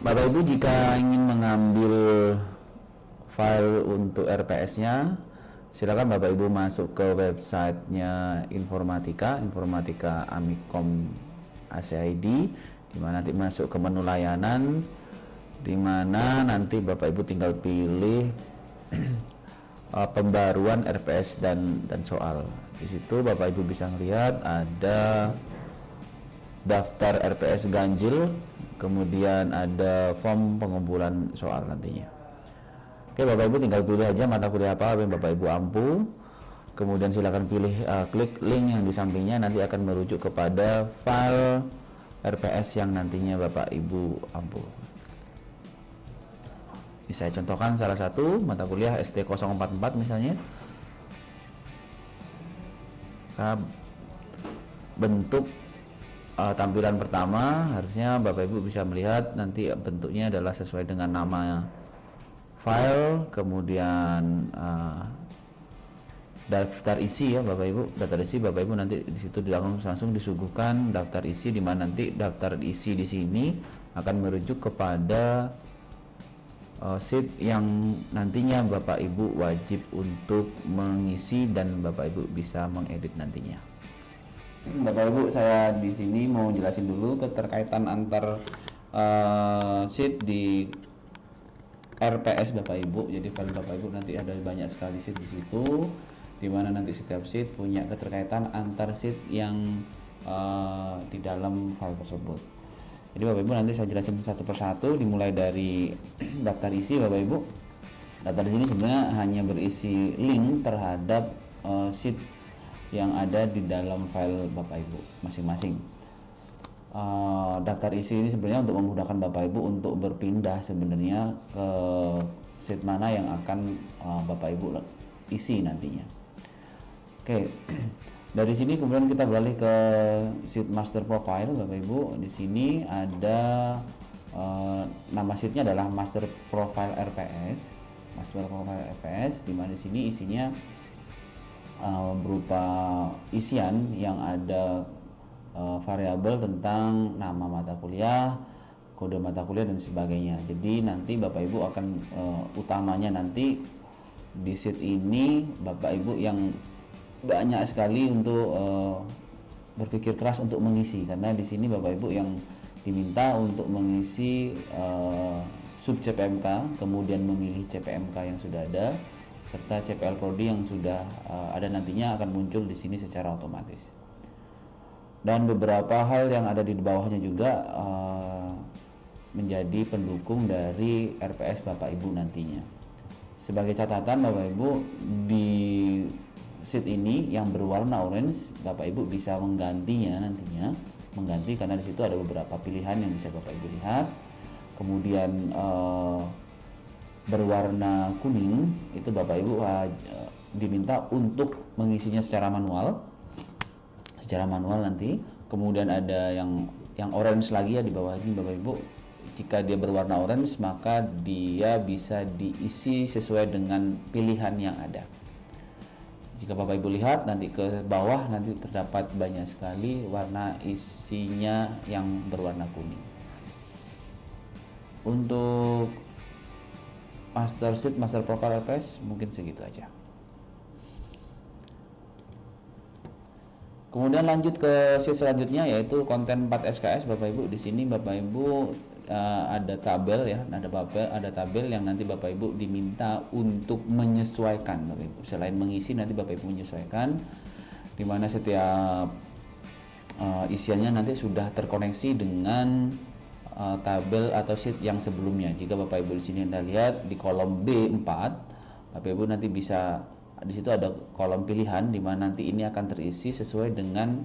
Bapak Ibu jika ingin mengambil file untuk RPS-nya, silakan Bapak Ibu masuk ke websitenya Informatika Amikom ACID, di mana nanti masuk ke menu layanan, di mana nanti Bapak Ibu tinggal pilih pembaruan RPS dan soal. Di situ Bapak Ibu bisa melihat ada daftar RPS ganjil, kemudian ada form pengumpulan soal nantinya. Oke, Bapak Ibu tinggal pilih aja mata kuliah apa yang Bapak Ibu ampu, kemudian silakan pilih klik link yang di sampingnya, nanti akan merujuk kepada file RPS yang nantinya Bapak Ibu ampu. Ini saya contohkan salah satu mata kuliah ST044 misalnya. Nah, bentuk tampilan pertama harusnya Bapak Ibu bisa melihat nanti bentuknya adalah sesuai dengan nama file, kemudian daftar isi ya Bapak Ibu, daftar isi Bapak Ibu nanti di situ langsung disuguhkan daftar isi, di mana nanti daftar isi di sini akan merujuk kepada sheet yang nantinya Bapak Ibu wajib untuk mengisi dan Bapak Ibu bisa mengedit nantinya. Bapak Ibu, saya di sini mau jelasin dulu keterkaitan antar sheet di RPS Bapak Ibu. Jadi file Bapak Ibu nanti ada banyak sekali sheet di situ, di mana nanti setiap sheet punya keterkaitan antar sheet yang di dalam file tersebut. Jadi Bapak Ibu nanti saya jelasin satu persatu, dimulai dari daftar isi Bapak Ibu. Daftar di sini sebenarnya hanya berisi link terhadap sheet yang ada di dalam file Bapak Ibu masing-masing. Daftar isi ini sebenarnya untuk memudahkan Bapak Ibu untuk berpindah sebenarnya ke sheet mana yang akan Bapak Ibu isi nantinya. Oke, dari sini kemudian kita beralih ke sheet master profile Bapak Ibu. Di sini ada nama sheetnya adalah master profile RPS, di mana di sini isinya berupa isian yang ada variabel tentang nama mata kuliah, kode mata kuliah dan sebagainya. Jadi nanti Bapak Ibu akan utamanya nanti di sheet ini Bapak Ibu yang banyak sekali untuk berpikir keras untuk mengisi, karena di sini Bapak Ibu yang diminta untuk mengisi sub CPMK, kemudian memilih CPMK yang sudah ada serta CPL Prodi yang sudah ada nantinya akan muncul di sini secara otomatis. Dan beberapa hal yang ada di bawahnya juga menjadi pendukung dari RPS Bapak Ibu nantinya. Sebagai catatan Bapak Ibu, di sheet ini yang berwarna orange Bapak Ibu bisa menggantinya nantinya, karena di situ ada beberapa pilihan yang bisa Bapak Ibu lihat. Kemudian berwarna kuning itu Bapak Ibu diminta untuk mengisinya secara manual nanti. Kemudian ada yang orange lagi ya di bawah ini Bapak Ibu. Jika dia berwarna orange maka dia bisa diisi sesuai dengan pilihan yang ada. Jika Bapak Ibu lihat nanti ke bawah nanti terdapat banyak sekali warna isinya yang berwarna kuning. Untuk master profile RPS mungkin segitu aja. Kemudian lanjut ke sheet selanjutnya yaitu konten 4 SKS Bapak Ibu. Di sini Bapak Ibu ada tabel ya, ada tabel yang nanti Bapak Ibu diminta untuk menyesuaikan Bapak Ibu. Selain mengisi nanti Bapak Ibu menyesuaikan, di mana setiap isiannya nanti sudah terkoneksi dengan tabel atau sheet yang sebelumnya. Jika Bapak Ibu di sini Anda lihat di kolom B4, Bapak Ibu nanti bisa di situ ada kolom pilihan di mana nanti ini akan terisi sesuai dengan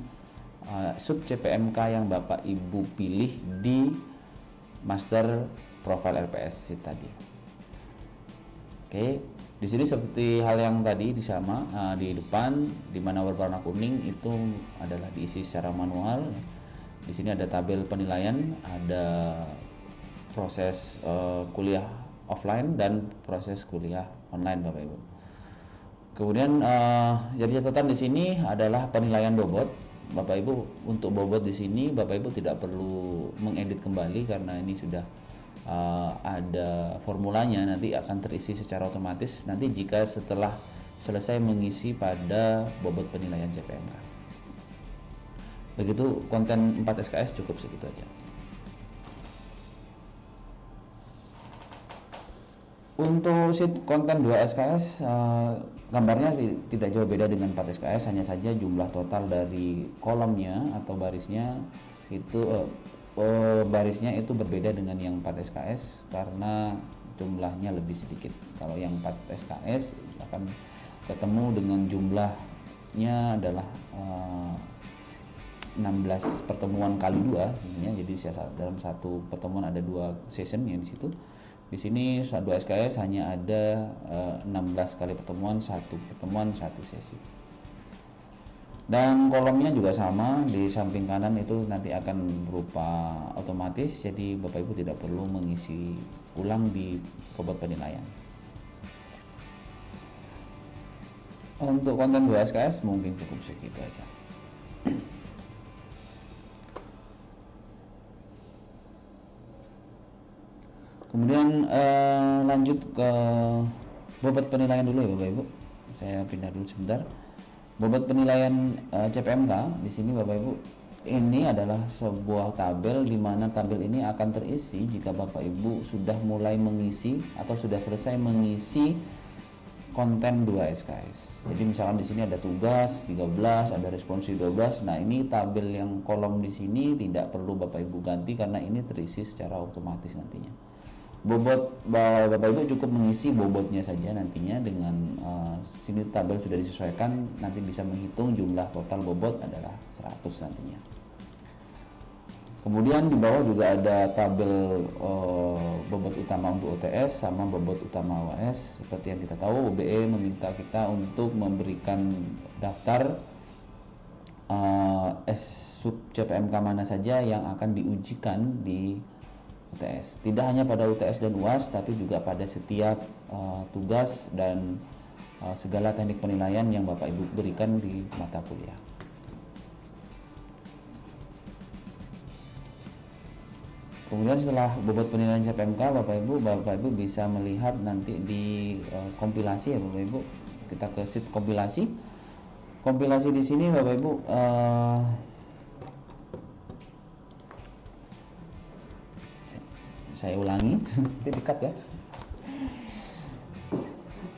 sub CPMK yang Bapak Ibu pilih di master profile RPS sheet tadi. Oke, di sini seperti hal yang tadi sama di depan di mana berwarna kuning itu adalah diisi secara manual. Di sini ada tabel penilaian, ada proses kuliah offline dan proses kuliah online Bapak Ibu. Kemudian jadi catatan di sini adalah penilaian bobot. Bapak Ibu untuk bobot di sini Bapak Ibu tidak perlu mengedit kembali karena ini sudah ada formulanya, nanti akan terisi secara otomatis nanti jika setelah selesai mengisi pada bobot penilaian CPMK. Begitu konten 4 SKS, cukup segitu aja. Untuk sheet konten 2 SKS, gambarnya tidak jauh beda dengan 4 SKS, hanya saja jumlah total dari kolomnya atau barisnya itu barisnya itu berbeda dengan yang 4 SKS karena jumlahnya lebih sedikit. Kalau yang 4 SKS akan ketemu dengan jumlahnya adalah 16 pertemuan kali 2, jadi dalam satu pertemuan ada 2 session yang di situ. Di sini 2 SKS hanya ada 16 kali pertemuan, satu sesi. Dan kolomnya juga sama, di samping kanan itu nanti akan berupa otomatis, jadi Bapak Ibu tidak perlu mengisi ulang di bobot penilaian. Untuk konten 2 SKS mungkin cukup segitu aja. Kemudian lanjut ke bobot penilaian dulu ya Bapak Ibu. Saya pindah dulu sebentar. Bobot penilaian CPMK di sini Bapak Ibu, ini adalah sebuah tabel di mana tabel ini akan terisi jika Bapak Ibu sudah mulai mengisi atau sudah selesai mengisi konten 2 SKS. Jadi misalkan di sini ada tugas 13, ada responsi 12. Nah, ini tabel yang kolom di sini tidak perlu Bapak Ibu ganti karena ini terisi secara otomatis nantinya. Bobot Bapak Ibu cukup mengisi bobotnya saja nantinya dengan sini tabel sudah disesuaikan, nanti bisa menghitung jumlah total bobot adalah 100 nantinya. Kemudian di bawah juga ada tabel bobot utama untuk OTS sama bobot utama UAS. Seperti yang kita tahu, UBE meminta kita untuk memberikan daftar sub CPMK mana saja yang akan diujikan di UTS. Tidak hanya pada UTS dan UAS, tapi juga pada setiap tugas dan segala teknik penilaian yang Bapak Ibu berikan di mata kuliah. Kemudian setelah bobot penilaian CPMK, Bapak Ibu bisa melihat nanti di kompilasi ya Bapak Ibu. Kita ke sheet kompilasi. Kompilasi di sini Bapak Ibu saya ulangi, dekat ya.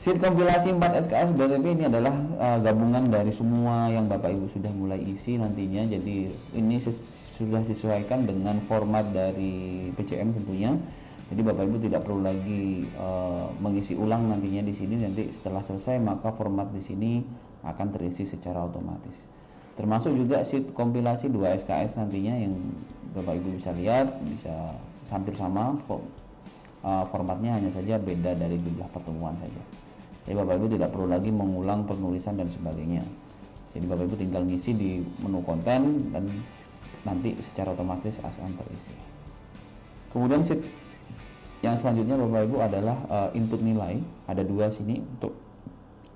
Sheet kompilasi 4 SKS Bapak Ibu ini adalah gabungan dari semua yang Bapak Ibu sudah mulai isi nantinya. Jadi ini sudah disesuaikan dengan format dari PCM tentunya. Jadi Bapak Ibu tidak perlu lagi mengisi ulang nantinya di sini. Nanti setelah selesai maka format di sini akan terisi secara otomatis. Termasuk juga sheet kompilasi 2 SKS nantinya yang Bapak Ibu bisa lihat, bisa hampir sama, formatnya hanya saja beda dari jumlah pertemuan saja. Jadi Bapak Ibu tidak perlu lagi mengulang penulisan dan sebagainya. Jadi Bapak Ibu tinggal ngisi di menu konten dan nanti secara otomatis akan terisi. Kemudian sheet yang selanjutnya Bapak Ibu adalah input nilai. Ada 2 sini untuk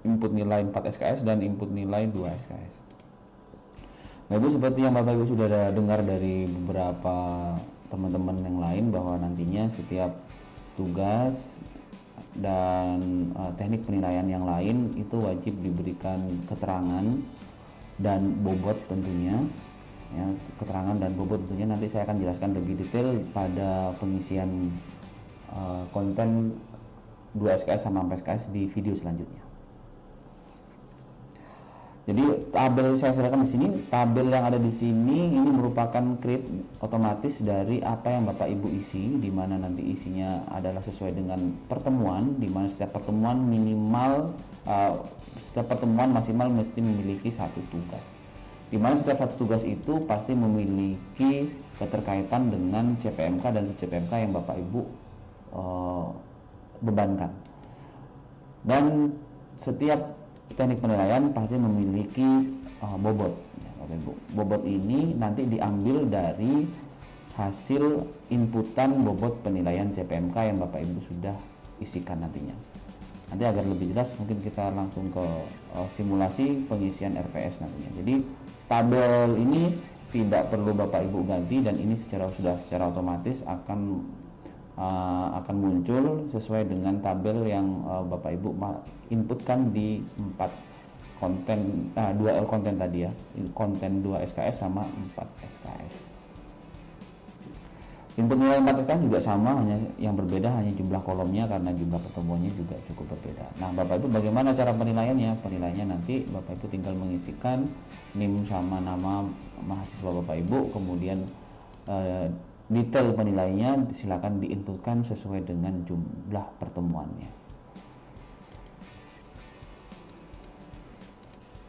input nilai 4 SKS dan input nilai 2 SKS. Bapak Ibu, seperti yang Bapak Ibu sudah dengar dari beberapa teman-teman yang lain bahwa nantinya setiap tugas dan teknik penilaian yang lain itu wajib diberikan keterangan dan bobot tentunya ya, keterangan dan bobot tentunya nanti saya akan jelaskan lebih detail pada pengisian konten 2 SKS sama 4 SKS di video selanjutnya. Jadi tabel saya serahkan di sini, tabel yang ada di sini ini merupakan create otomatis dari apa yang Bapak Ibu isi, di mana nanti isinya adalah sesuai dengan pertemuan, di mana setiap pertemuan maksimal mesti memiliki 1 tugas. Di mana setiap 1 tugas itu pasti memiliki keterkaitan dengan CPMK dan CPMK yang Bapak Ibu bebankan. Dan setiap teknik penilaian pasti memiliki bobot. Bobot ini nanti diambil dari hasil inputan bobot penilaian CPMK yang Bapak Ibu sudah isikan nantinya. Nanti agar lebih jelas mungkin kita langsung ke simulasi pengisian RPS nantinya. Jadi tabel ini tidak perlu Bapak Ibu ganti dan ini sudah secara otomatis akan akan muncul sesuai dengan tabel yang Bapak Ibu inputkan di 4 konten 2L konten tadi ya, konten 2 SKS sama 4 SKS. Input nilai 4 SKS juga sama, hanya yang berbeda hanya jumlah kolomnya karena jumlah pertemuannya juga cukup berbeda. Nah, Bapak Ibu bagaimana cara penilaiannya? Penilaiannya nanti Bapak Ibu tinggal mengisikan NIM sama nama mahasiswa Bapak Ibu, kemudian detail penilaiannya silakan diinputkan sesuai dengan jumlah pertemuannya.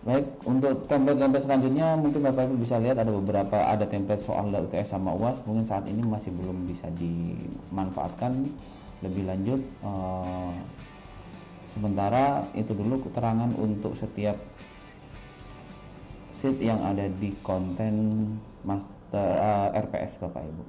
Baik, untuk template-template selanjutnya mungkin Bapak Ibu bisa lihat ada template soal UTS sama UAS, mungkin saat ini masih belum bisa dimanfaatkan lebih lanjut. Sementara itu dulu keterangan untuk setiap sheet yang ada di konten master RPS Bapak Ibu.